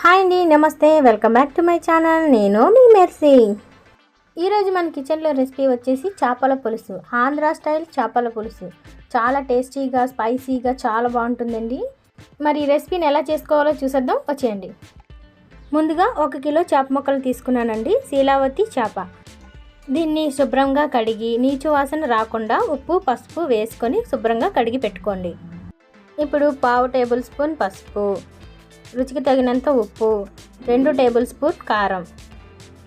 Hi అండి, నమస్తే. Welcome back to my channel. నేను మీ మెర్సీ. ఈరోజు మన కిచెన్లో రెసిపీ వచ్చేసి చేపల పులుసు. ఆంధ్ర స్టైల్ చేపల పులుసు చాలా టేస్టీగా, స్పైసీగా చాలా బాగుంటుందండి. మరి ఈ రెసిపీని ఎలా చేసుకోవాలో చూసేద్దాం, వచ్చేయండి. ముందుగా 1 కిలో చేప ముక్కలు తీసుకున్నానండి. శీలావతి చేప. దీన్ని శుభ్రంగా కడిగి నీచు వాసన రాకుండా ఉప్పు, పసుపు వేసుకొని శుభ్రంగా కడిగి పెట్టుకోండి. ఇప్పుడు 1/2 టేబుల్ స్పూన్ పసుపు, రుచికి తగినంత ఉప్పు, 2 టేబుల్ స్పూన్ కారం.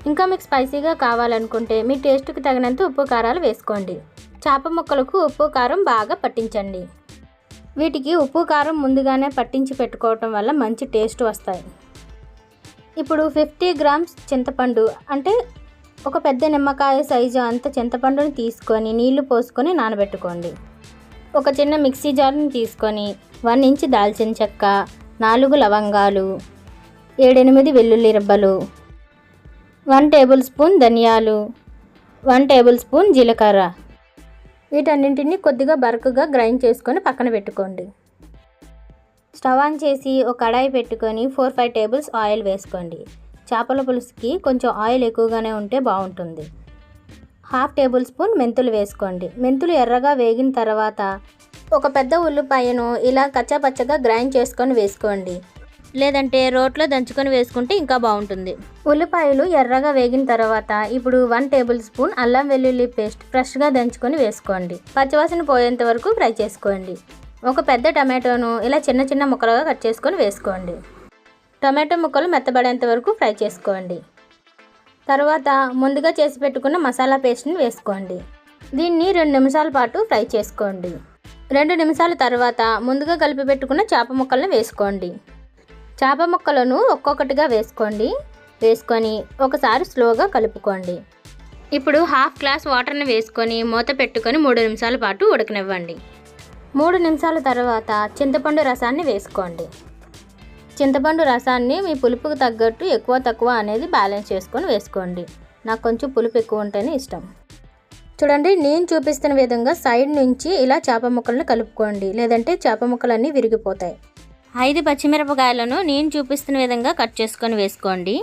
ఇంకా మీకు స్పైసీగా కావాలనుకుంటే మీ టేస్ట్కి తగినంత ఉప్పు కారాలు వేసుకోండి. చేప ముక్కలకు ఉప్పు కారం బాగా పట్టించండి. వీటికి ఉప్పు కారం ముందుగానే పట్టించి పెట్టుకోవటం వల్ల మంచి టేస్ట్ వస్తాయి. ఇప్పుడు 50 గ్రామ్స్ చింతపండు, అంటే ఒక పెద్ద నిమ్మకాయ సైజు అంత చింతపండుని తీసుకొని నీళ్లు పోసుకొని నానబెట్టుకోండి. ఒక చిన్న మిక్సీ జార్ని తీసుకొని 1 ఇంచ్ దాల్చిన చెక్క, 4 లవంగాలు, 7-8 వెల్లుల్లి రెబ్బలు, 1 టేబుల్ స్పూన్ ధనియాలు, 1 టేబుల్ స్పూన్ జీలకర్ర, వీటన్నింటినీ కొద్దిగా బరకగా గ్రైండ్ చేసుకొని పక్కన పెట్టుకోండి. స్టవ్ ఆన్ చేసి ఒక కడాయి పెట్టుకొని 4-5 టేబుల్స్ ఆయిల్ వేసుకోండి. చేపల పులుసుకి కొంచెం ఆయిల్ ఎక్కువగానే ఉంటే బాగుంటుంది. 1/2 టేబుల్ స్పూన్ మెంతులు వేసుకోండి. మెంతులు ఎర్రగా వేగిన తర్వాత ఒక పెద్ద ఉల్లిపాయను ఇలా కచ్చాపచ్చగా గ్రైండ్ చేసుకొని వేసుకోండి, లేదంటే రోట్లో దంచుకొని వేసుకుంటే ఇంకా బాగుంటుంది. ఉల్లిపాయలు ఎర్రగా వేగిన తర్వాత ఇప్పుడు 1 టేబుల్ స్పూన్ అల్లం వెల్లుల్లి పేస్ట్ ఫ్రెష్గా దంచుకొని వేసుకోండి. పచ్చివాసన పోయేంత వరకు ఫ్రై చేసుకోండి. ఒక పెద్ద టమాటోను ఇలా చిన్న చిన్న ముక్కలుగా కట్ చేసుకొని వేసుకోండి. టమాటో ముక్కలు మెత్తబడేంత వరకు ఫ్రై చేసుకోండి. తర్వాత ముందుగా చేసి పెట్టుకున్న మసాలా పేస్ట్ని వేసుకోండి. దీన్ని 2 నిమిషాల పాటు ఫ్రై చేసుకోండి. 2 నిమిషాల తర్వాత ముందుగా కలిపి పెట్టుకున్న చేప ముక్కలను వేసుకోండి. చేప ముక్కలను ఒక్కొక్కటిగా వేసుకొని ఒకసారి స్లోగా కలుపుకోండి. ఇప్పుడు 1/2 గ్లాస్ వాటర్ని వేసుకొని మూత పెట్టుకొని 3 నిమిషాల పాటు ఉడకనివ్వండి. 3 నిమిషాల తర్వాత చింతపండు రసాన్ని వేసుకోండి. చింతపండు రసాన్ని మీ పులుపుకు తగ్గట్టు ఎక్కువ తక్కువ అనేది బ్యాలెన్స్ చేసుకొని వేసుకోండి. నాకు కొంచెం పులుపు ఎక్కువ ఉంటేనే ఇష్టం. చూడండి, నేను చూపిస్తున్న విధంగా సైడ్ నుంచి ఇలా చేప ముక్కలను కలుపుకోండి, లేదంటే చేప ముక్కలన్నీ విరిగిపోతాయి. 5 పచ్చిమిరపకాయలను నేను చూపిస్తున్న విధంగా కట్ చేసుకొని వేసుకోండి.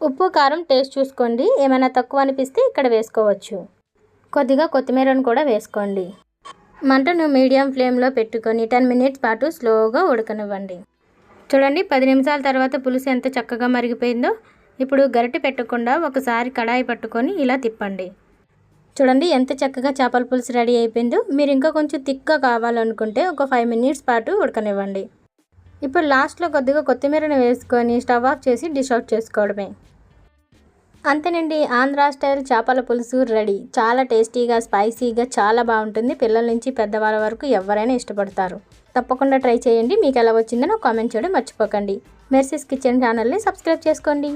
ఉప్పు కారం టేస్ట్ చూసుకోండి, ఏమైనా తక్కువ అనిపిస్తే ఇక్కడ వేసుకోవచ్చు. కొద్దిగా కొత్తిమీరను కూడా వేసుకోండి. మంటను మీడియం ఫ్లేమ్లో పెట్టుకొని 10 మినిట్స్ పాటు స్లోగా ఉడకనివ్వండి. చూడండి, 10 నిమిషాల తర్వాత పులుసు ఎంత చక్కగా మరిగిపోయిందో. ఇప్పుడు గరిటె పెట్టకుండా ఒకసారి కడాయి పట్టుకొని ఇలా తిప్పండి. చూడండి ఎంత చక్కగా చేపల పులుసు రెడీ అయిపోయిందో. మీరు ఇంకా కొంచెం థిక్గా కావాలనుకుంటే ఒక 5 మినిట్స్ పాటు ఉడకనివ్వండి. ఇప్పుడు లాస్ట్లో కొద్దిగా కొత్తిమీరను వేసుకొని స్టవ్ ఆఫ్ చేసి డిష్ అవుట్ చేసుకోవడమే. అంతేనండి, ఆంధ్ర స్టైల్ చేపల పులుసు రెడీ. చాలా టేస్టీగా, స్పైసీగా చాలా బాగుంటుంది. పిల్లల నుంచి పెద్దవాళ్ళ వరకు ఎవరైనా ఇష్టపడతారు. తప్పకుండా ట్రై చేయండి. మీకు ఎలా వచ్చిందో నాకు కామెంట్ చేయడం మర్చిపోకండి. మెర్సీస్ కిచెన్ ఛానల్ని సబ్స్క్రైబ్ చేసుకోండి.